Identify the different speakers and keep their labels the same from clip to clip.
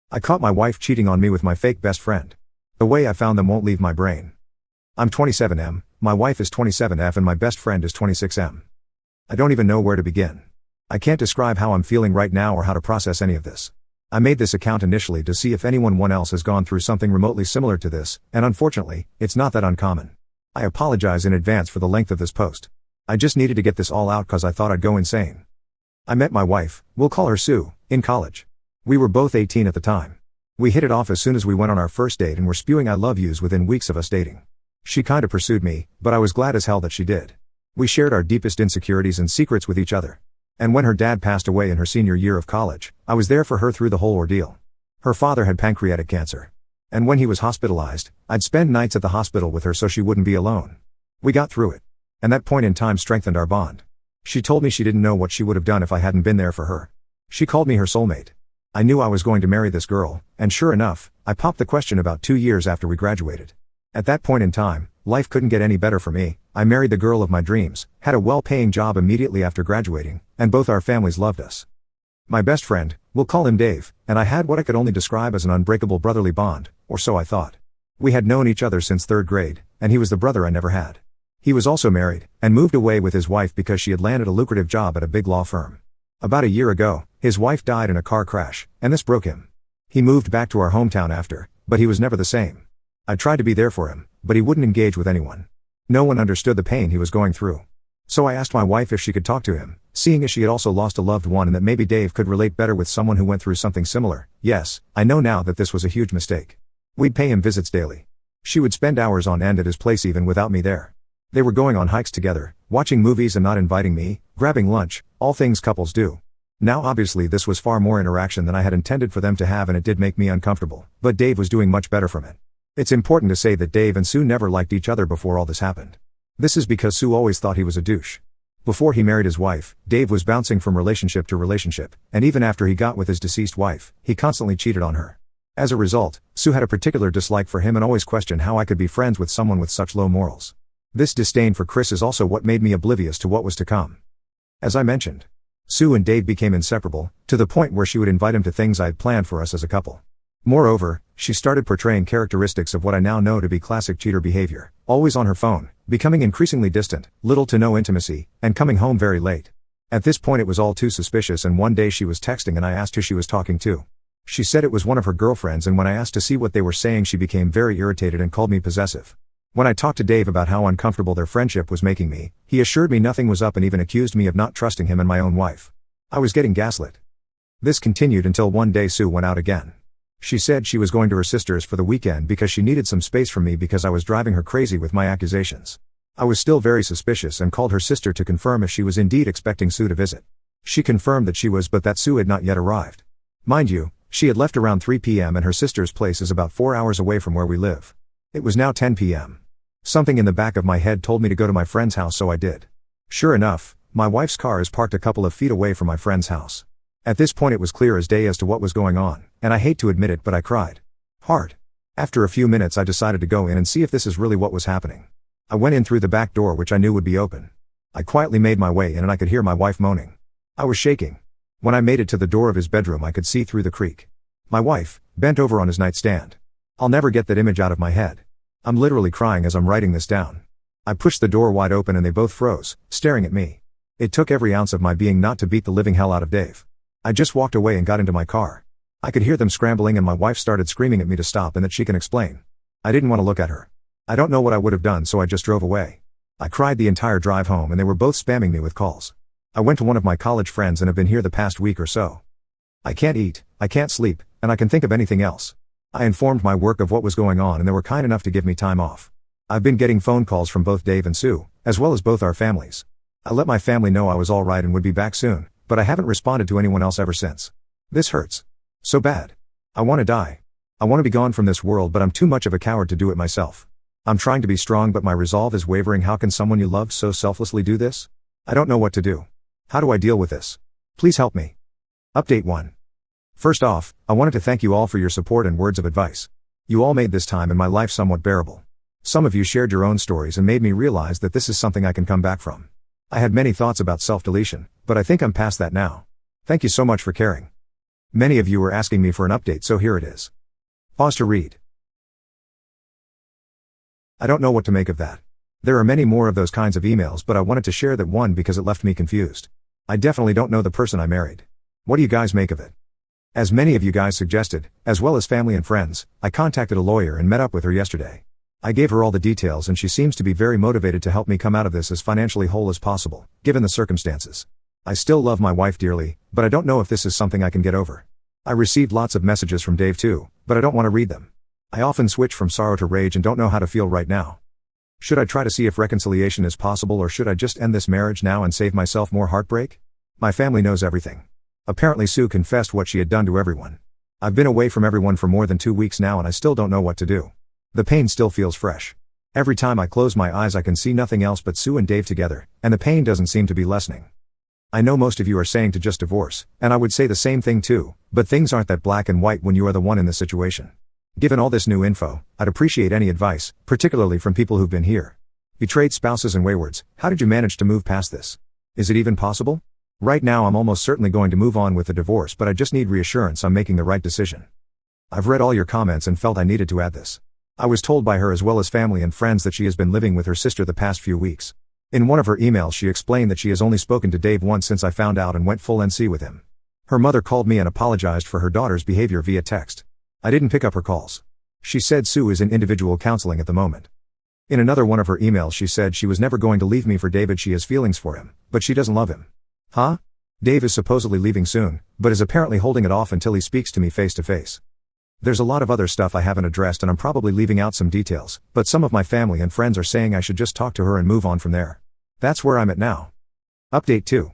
Speaker 1: I caught my wife cheating on me with my fake best friend. The way I found them won't leave my brain. I'm 27M, my wife is 27F and my best friend is 26M. I don't even know where to begin. I can't describe how I'm feeling right now or how to process any of this. I made this account initially to see if anyone else has gone through something remotely similar to this, and unfortunately, it's not that uncommon. I apologize in advance for the length of this post. I just needed to get this all out cause I thought I'd go insane. I met my wife, we'll call her Sue, in college. We were both 18 at the time. We hit it off as soon as we went on our first date and were spewing I love yous within weeks of us dating. She kinda pursued me, but I was glad as hell that she did. We shared our deepest insecurities and secrets with each other. And when her dad passed away in her senior year of college, I was there for her through the whole ordeal. Her father had pancreatic cancer. And when he was hospitalized, I'd spend nights at the hospital with her so she wouldn't be alone. We got through it. And that point in time strengthened our bond. She told me she didn't know what she would have done if I hadn't been there for her. She called me her soulmate. I knew I was going to marry this girl, and sure enough, I popped the question about 2 years after we graduated. At that point in time, life couldn't get any better for me. I married the girl of my dreams, had a well-paying job immediately after graduating, and both our families loved us. My best friend, we'll call him Dave, and I had what I could only describe as an unbreakable brotherly bond, or so I thought. We had known each other since 3rd grade, and he was the brother I never had. He was also married, and moved away with his wife because she had landed a lucrative job at a big law firm. About a year ago, his wife died in a car crash, and this broke him. He moved back to our hometown after, but he was never the same. I tried to be there for him, but he wouldn't engage with anyone. No one understood the pain he was going through. So I asked my wife if she could talk to him, seeing as she had also lost a loved one and that maybe Dave could relate better with someone who went through something similar. Yes, I know now that this was a huge mistake. We'd pay him visits daily. She would spend hours on end at his place even without me there. They were going on hikes together, watching movies and not inviting me, grabbing lunch, all things couples do. Now obviously this was far more interaction than I had intended for them to have and it did make me uncomfortable, but Dave was doing much better from it. It's important to say that Dave and Sue never liked each other before all this happened. This is because Sue always thought he was a douche. Before he married his wife, Dave was bouncing from relationship to relationship, and even after he got with his deceased wife, he constantly cheated on her. As a result, Sue had a particular dislike for him and always questioned how I could be friends with someone with such low morals. This disdain for Chris is also what made me oblivious to what was to come. As I mentioned, Sue and Dave became inseparable, to the point where she would invite him to things I had planned for us as a couple. Moreover, she started portraying characteristics of what I now know to be classic cheater behavior, always on her phone, becoming increasingly distant, little to no intimacy, and coming home very late. At this point it was all too suspicious and one day she was texting and I asked who she was talking to. She said it was one of her girlfriends and when I asked to see what they were saying she became very irritated and called me possessive. When I talked to Dave about how uncomfortable their friendship was making me, he assured me nothing was up and even accused me of not trusting him and my own wife. I was getting gaslit. This continued until one day Sue went out again. She said she was going to her sister's for the weekend because she needed some space from me because I was driving her crazy with my accusations. I was still very suspicious and called her sister to confirm if she was indeed expecting Sue to visit. She confirmed that she was but that Sue had not yet arrived. Mind you, she had left around 3 p.m. and her sister's place is about 4 hours away from where we live. It was now 10 p.m. Something in the back of my head told me to go to my friend's house so I did. Sure enough, my wife's car is parked a couple of feet away from my friend's house. At this point it was clear as day as to what was going on, and I hate to admit it but I cried. Hard. After a few minutes I decided to go in and see if this is really what was happening. I went in through the back door which I knew would be open. I quietly made my way in and I could hear my wife moaning. I was shaking. When I made it to the door of his bedroom I could see through the creak. My wife, bent over on his nightstand. I'll never get that image out of my head. I'm literally crying as I'm writing this down. I pushed the door wide open and they both froze, staring at me. It took every ounce of my being not to beat the living hell out of Dave. I just walked away and got into my car. I could hear them scrambling and my wife started screaming at me to stop and that she can explain. I didn't want to look at her. I don't know what I would have done so I just drove away. I cried the entire drive home and they were both spamming me with calls. I went to one of my college friends and have been here the past week or so. I can't eat, I can't sleep, and I can think of anything else. I informed my work of what was going on and they were kind enough to give me time off. I've been getting phone calls from both Dave and Sue, as well as both our families. I let my family know I was alright and would be back soon, but I haven't responded to anyone else ever since. This hurts. So bad. I want to die. I want to be gone from this world but I'm too much of a coward to do it myself. I'm trying to be strong but my resolve is wavering. How can someone you loved so selflessly do this? I don't know what to do. How do I deal with this? Please help me. Update 1. First off, I wanted to thank you all for your support and words of advice. You all made this time in my life somewhat bearable. Some of you shared your own stories and made me realize that this is something I can come back from. I had many thoughts about self-deletion, but I think I'm past that now. Thank you so much for caring. Many of you were asking me for an update, so here it is. Pause to read. I don't know what to make of that. There are many more of those kinds of emails, but I wanted to share that one because it left me confused. I definitely don't know the person I married. What do you guys make of it? As many of you guys suggested, as well as family and friends, I contacted a lawyer and met up with her yesterday. I gave her all the details and she seems to be very motivated to help me come out of this as financially whole as possible, given the circumstances. I still love my wife dearly, but I don't know if this is something I can get over. I received lots of messages from Dave too, but I don't want to read them. I often switch from sorrow to rage and don't know how to feel right now. Should I try to see if reconciliation is possible, or should I just end this marriage now and save myself more heartbreak? My family knows everything. Apparently Sue confessed what she had done to everyone. I've been away from everyone for more than 2 weeks now and I still don't know what to do. The pain still feels fresh. Every time I close my eyes I can see nothing else but Sue and Dave together, and the pain doesn't seem to be lessening. I know most of you are saying to just divorce, and I would say the same thing too, but things aren't that black and white when you are the one in this situation. Given all this new info, I'd appreciate any advice, particularly from people who've been here. Betrayed spouses and waywards, how did you manage to move past this? Is it even possible? Right now I'm almost certainly going to move on with the divorce, but I just need reassurance I'm making the right decision. I've read all your comments and felt I needed to add this. I was told by her as well as family and friends that she has been living with her sister the past few weeks. In one of her emails she explained that she has only spoken to Dave once since I found out and went full NC with him. Her mother called me and apologized for her daughter's behavior via text. I didn't pick up her calls. She said Sue is in individual counseling at the moment. In another one of her emails she said she was never going to leave me for David. She has feelings for him, but she doesn't love him. Huh? Dave is supposedly leaving soon, but is apparently holding it off until he speaks to me face to face. There's a lot of other stuff I haven't addressed and I'm probably leaving out some details, but some of my family and friends are saying I should just talk to her and move on from there. That's where I'm at now. Update 2.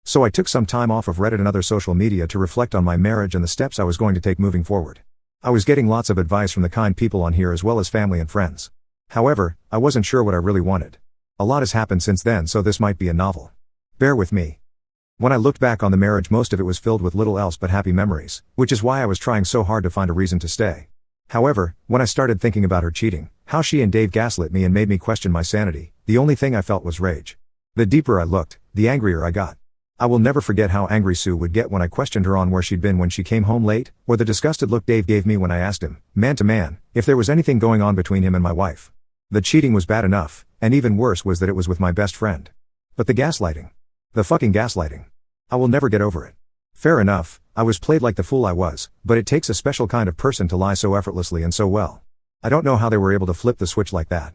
Speaker 1: So I took some time off of Reddit and other social media to reflect on my marriage and the steps I was going to take moving forward. I was getting lots of advice from the kind people on here as well as family and friends. However, I wasn't sure what I really wanted. A lot has happened since then, so this might be a novel. Bear with me. When I looked back on the marriage, most of it was filled with little else but happy memories, which is why I was trying so hard to find a reason to stay. However, when I started thinking about her cheating, how she and Dave gaslit me and made me question my sanity, the only thing I felt was rage. The deeper I looked, the angrier I got. I will never forget how angry Sue would get when I questioned her on where she'd been when she came home late, or the disgusted look Dave gave me when I asked him, man to man, if there was anything going on between him and my wife. The cheating was bad enough, and even worse was that it was with my best friend. But the gaslighting. The fucking gaslighting. I will never get over it. Fair enough, I was played like the fool I was, but it takes a special kind of person to lie so effortlessly and so well. I don't know how they were able to flip the switch like that.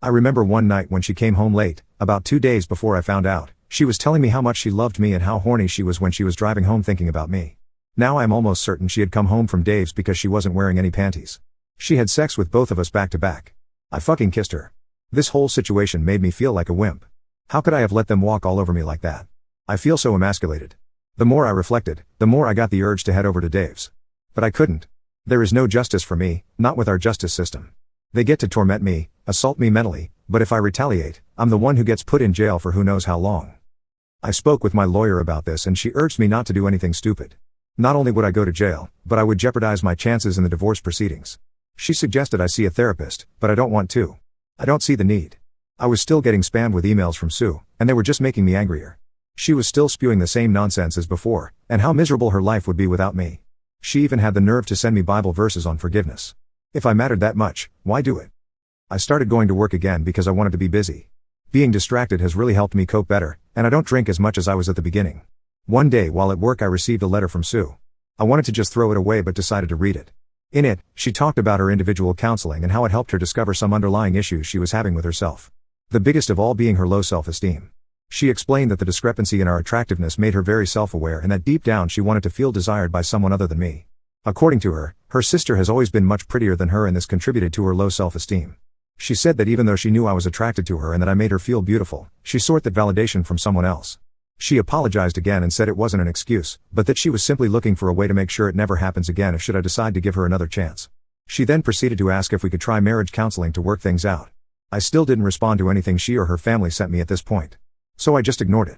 Speaker 1: I remember one night when she came home late, about 2 days before I found out, she was telling me how much she loved me and how horny she was when she was driving home thinking about me. Now I'm almost certain she had come home from Dave's because she wasn't wearing any panties. She had sex with both of us back to back. I fucking kissed her. This whole situation made me feel like a wimp. How could I have let them walk all over me like that? I feel so emasculated. The more I reflected, the more I got the urge to head over to Dave's. But I couldn't. There is no justice for me, not with our justice system. They get to torment me, assault me mentally, but if I retaliate, I'm the one who gets put in jail for who knows how long. I spoke with my lawyer about this and she urged me not to do anything stupid. Not only would I go to jail, but I would jeopardize my chances in the divorce proceedings. She suggested I see a therapist, but I don't want to. I don't see the need. I was still getting spammed with emails from Sue, and they were just making me angrier. She was still spewing the same nonsense as before, and how miserable her life would be without me. She even had the nerve to send me Bible verses on forgiveness. If I mattered that much, why do it? I started going to work again because I wanted to be busy. Being distracted has really helped me cope better, and I don't drink as much as I was at the beginning. One day while at work I received a letter from Sue. I wanted to just throw it away but decided to read it. In it, she talked about her individual counseling and how it helped her discover some underlying issues she was having with herself. The biggest of all being her low self-esteem. She explained that the discrepancy in our attractiveness made her very self-aware and that deep down she wanted to feel desired by someone other than me. According to her, her sister has always been much prettier than her and this contributed to her low self-esteem. She said that even though she knew I was attracted to her and that I made her feel beautiful, she sought that validation from someone else. She apologized again and said it wasn't an excuse, but that she was simply looking for a way to make sure it never happens again if should I decide to give her another chance. She then proceeded to ask if we could try marriage counseling to work things out. I still didn't respond to anything she or her family sent me at this point. So I just ignored it.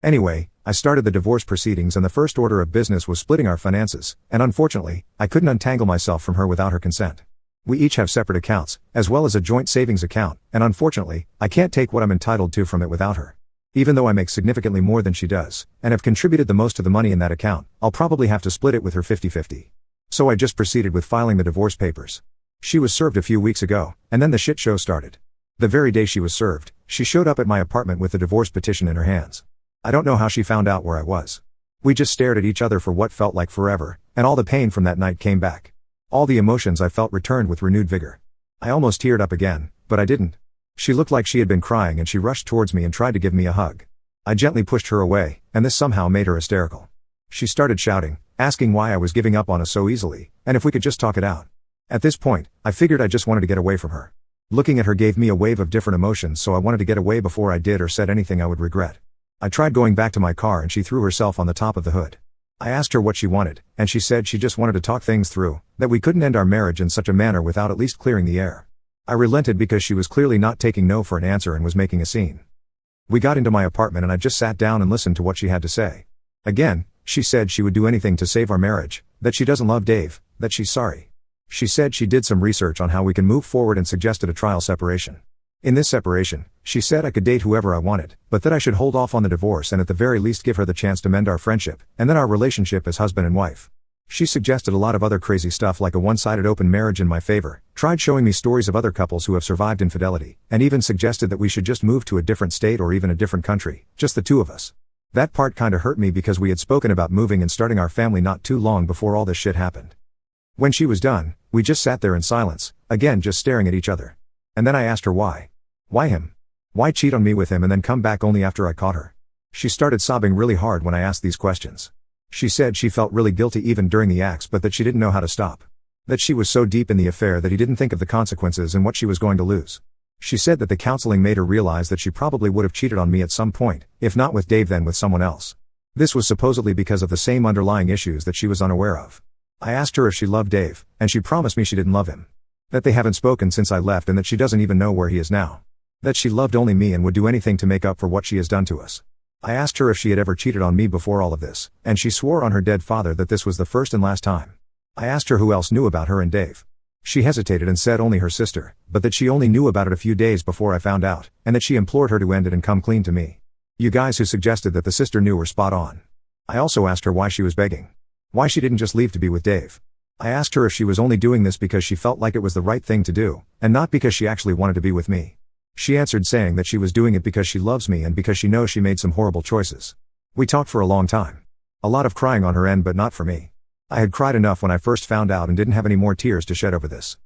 Speaker 1: Anyway, I started the divorce proceedings and the first order of business was splitting our finances, and unfortunately, I couldn't untangle myself from her without her consent. We each have separate accounts, as well as a joint savings account, and unfortunately, I can't take what I'm entitled to from it without her. Even though I make significantly more than she does, and have contributed the most to the money in that account, I'll probably have to split it with her 50-50. So I just proceeded with filing the divorce papers. She was served a few weeks ago, and then the shit show started. The very day she was served, she showed up at my apartment with the divorce petition in her hands. I don't know how she found out where I was. We just stared at each other for what felt like forever, and all the pain from that night came back. All the emotions I felt returned with renewed vigor. I almost teared up again, but I didn't. She looked like she had been crying and she rushed towards me and tried to give me a hug. I gently pushed her away, and this somehow made her hysterical. She started shouting, asking why I was giving up on us so easily, and if we could just talk it out. At this point, I figured I just wanted to get away from her. Looking at her gave me a wave of different emotions, so I wanted to get away before I did or said anything I would regret. I tried going back to my car and she threw herself on the top of the hood. I asked her what she wanted, and she said she just wanted to talk things through, that we couldn't end our marriage in such a manner without at least clearing the air. I relented because she was clearly not taking no for an answer and was making a scene. We got into my apartment and I just sat down and listened to what she had to say. Again, she said she would do anything to save our marriage, that she doesn't love Dave, that she's sorry. She said she did some research on how we can move forward and suggested a trial separation. In this separation, she said I could date whoever I wanted, but that I should hold off on the divorce and at the very least give her the chance to mend our friendship, and then our relationship as husband and wife. She suggested a lot of other crazy stuff like a one-sided open marriage in my favor, tried showing me stories of other couples who have survived infidelity, and even suggested that we should just move to a different state or even a different country, just the two of us. That part kinda hurt me because we had spoken about moving and starting our family not too long before all this shit happened. When she was done, we just sat there in silence, again just staring at each other. And then I asked her why. Why him? Why cheat on me with him and then come back only after I caught her? She started sobbing really hard when I asked these questions. She said she felt really guilty even during the acts but that she didn't know how to stop. That she was so deep in the affair that he didn't think of the consequences and what she was going to lose. She said that the counseling made her realize that she probably would have cheated on me at some point, if not with Dave then with someone else. This was supposedly because of the same underlying issues that she was unaware of. I asked her if she loved Dave, and she promised me she didn't love him. That they haven't spoken since I left and that she doesn't even know where he is now. That she loved only me and would do anything to make up for what she has done to us. I asked her if she had ever cheated on me before all of this, and she swore on her dead father that this was the first and last time. I asked her who else knew about her and Dave. She hesitated and said only her sister, but that she only knew about it a few days before I found out, and that she implored her to end it and come clean to me. You guys who suggested that the sister knew were spot on. I also asked her why she was begging. Why she didn't just leave to be with Dave. I asked her if she was only doing this because she felt like it was the right thing to do, and not because she actually wanted to be with me. She answered saying that she was doing it because she loves me and because she knows she made some horrible choices. We talked for a long time. A lot of crying on her end but not for me. I had cried enough when I first found out and didn't have any more tears to shed over this.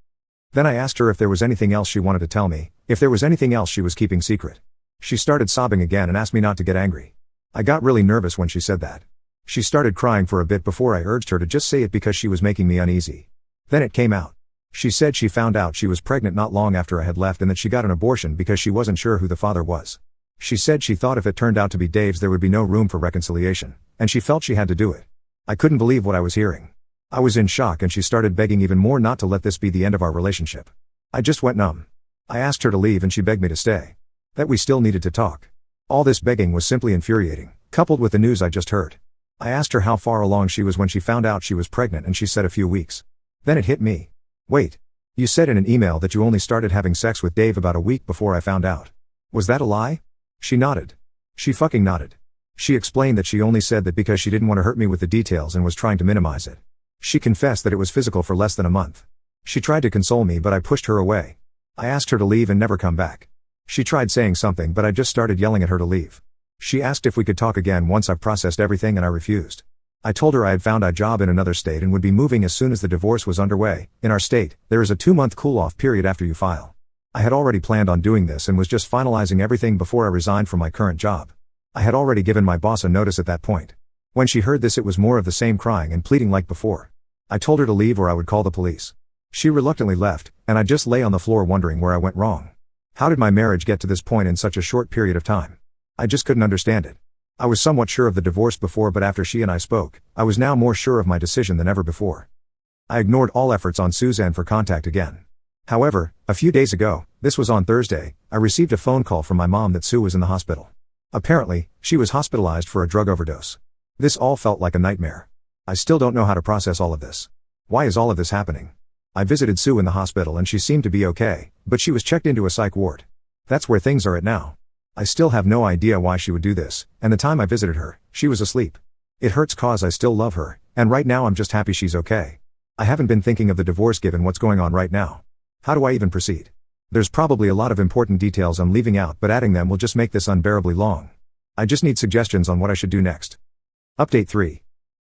Speaker 1: Then I asked her if there was anything else she wanted to tell me, if there was anything else she was keeping secret. She started sobbing again and asked me not to get angry. I got really nervous when she said that. She started crying for a bit before I urged her to just say it because she was making me uneasy. Then it came out. She said she found out she was pregnant not long after I had left and that she got an abortion because she wasn't sure who the father was. She said she thought if it turned out to be Dave's there would be no room for reconciliation, and she felt she had to do it. I couldn't believe what I was hearing. I was in shock and she started begging even more not to let this be the end of our relationship. I just went numb. I asked her to leave and she begged me to stay. That we still needed to talk. All this begging was simply infuriating, coupled with the news I just heard. I asked her how far along she was when she found out she was pregnant and she said a few weeks. Then it hit me. Wait. You said in an email that you only started having sex with Dave about a week before I found out. Was that a lie? She nodded. She fucking nodded. She explained that she only said that because she didn't want to hurt me with the details and was trying to minimize it. She confessed that it was physical for less than a month. She tried to console me but I pushed her away. I asked her to leave and never come back. She tried saying something but I just started yelling at her to leave. She asked if we could talk again once I've processed everything and I refused. I told her I had found a job in another state and would be moving as soon as the divorce was underway. In our state, there is a 2-month cool-off period after you file. I had already planned on doing this and was just finalizing everything before I resigned from my current job. I had already given my boss a notice at that point. When she heard this it was more of the same crying and pleading like before. I told her to leave or I would call the police. She reluctantly left, and I just lay on the floor wondering where I went wrong. How did my marriage get to this point in such a short period of time? I just couldn't understand it. I was somewhat sure of the divorce before but after she and I spoke, I was now more sure of my decision than ever before. I ignored all efforts on Suzanne for contact again. However, a few days ago, this was on Thursday, I received a phone call from my mom that Sue was in the hospital. Apparently, she was hospitalized for a drug overdose. This all felt like a nightmare. I still don't know how to process all of this. Why is all of this happening? I visited Sue in the hospital and she seemed to be okay, but she was checked into a psych ward. That's where things are at now. I still have no idea why she would do this, and the time I visited her, she was asleep. It hurts cause I still love her, and right now I'm just happy she's okay. I haven't been thinking of the divorce given what's going on right now. How do I even proceed? There's probably a lot of important details I'm leaving out, but adding them will just make this unbearably long. I just need suggestions on what I should do next. Update 3.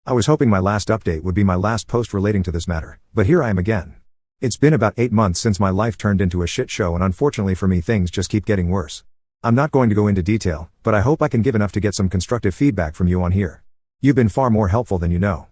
Speaker 1: I was hoping my last update would be my last post relating to this matter, but here I am again. It's been about 8 months since my life turned into a shit show, and unfortunately for me things just keep getting worse. I'm not going to go into detail, but I hope I can give enough to get some constructive feedback from you on here. You've been far more helpful than you know.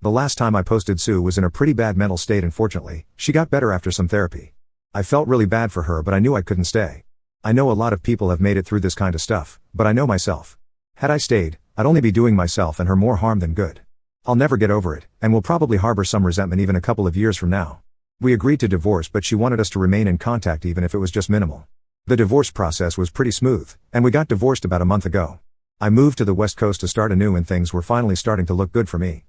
Speaker 1: The last time I posted, Sue was in a pretty bad mental state, and fortunately, she got better after some therapy. I felt really bad for her, but I knew I couldn't stay. I know a lot of people have made it through this kind of stuff, but I know myself. Had I stayed, I'd only be doing myself and her more harm than good. I'll never get over it, and will probably harbor some resentment even a couple of years from now. We agreed to divorce, but she wanted us to remain in contact even if it was just minimal. The divorce process was pretty smooth, and we got divorced about a month ago. I moved to the West Coast to start anew, and things were finally starting to look good for me.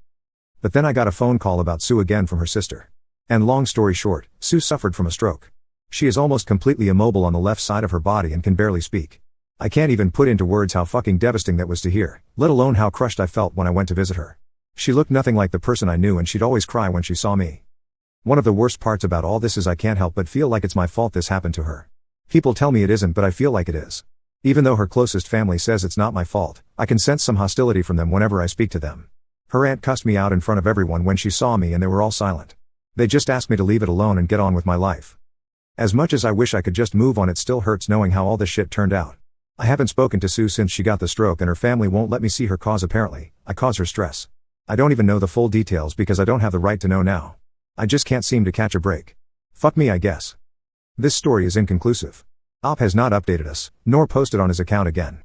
Speaker 1: But then I got a phone call about Sue again from her sister. And long story short, Sue suffered from a stroke. She is almost completely immobile on the left side of her body and can barely speak. I can't even put into words how fucking devastating that was to hear, let alone how crushed I felt when I went to visit her. She looked nothing like the person I knew, and she'd always cry when she saw me. One of the worst parts about all this is I can't help but feel like it's my fault this happened to her. People tell me it isn't, but I feel like it is. Even though her closest family says it's not my fault, I can sense some hostility from them whenever I speak to them. Her aunt cussed me out in front of everyone when she saw me, and they were all silent. They just asked me to leave it alone and get on with my life. As much as I wish I could just move on, it still hurts knowing how all this shit turned out. I haven't spoken to Sue since she got the stroke, and her family won't let me see her cause. Apparently, I cause her stress. I don't even know the full details because I don't have the right to know now. I just can't seem to catch a break. Fuck me, I guess. This story is inconclusive. Op has not updated us, nor posted on his account again.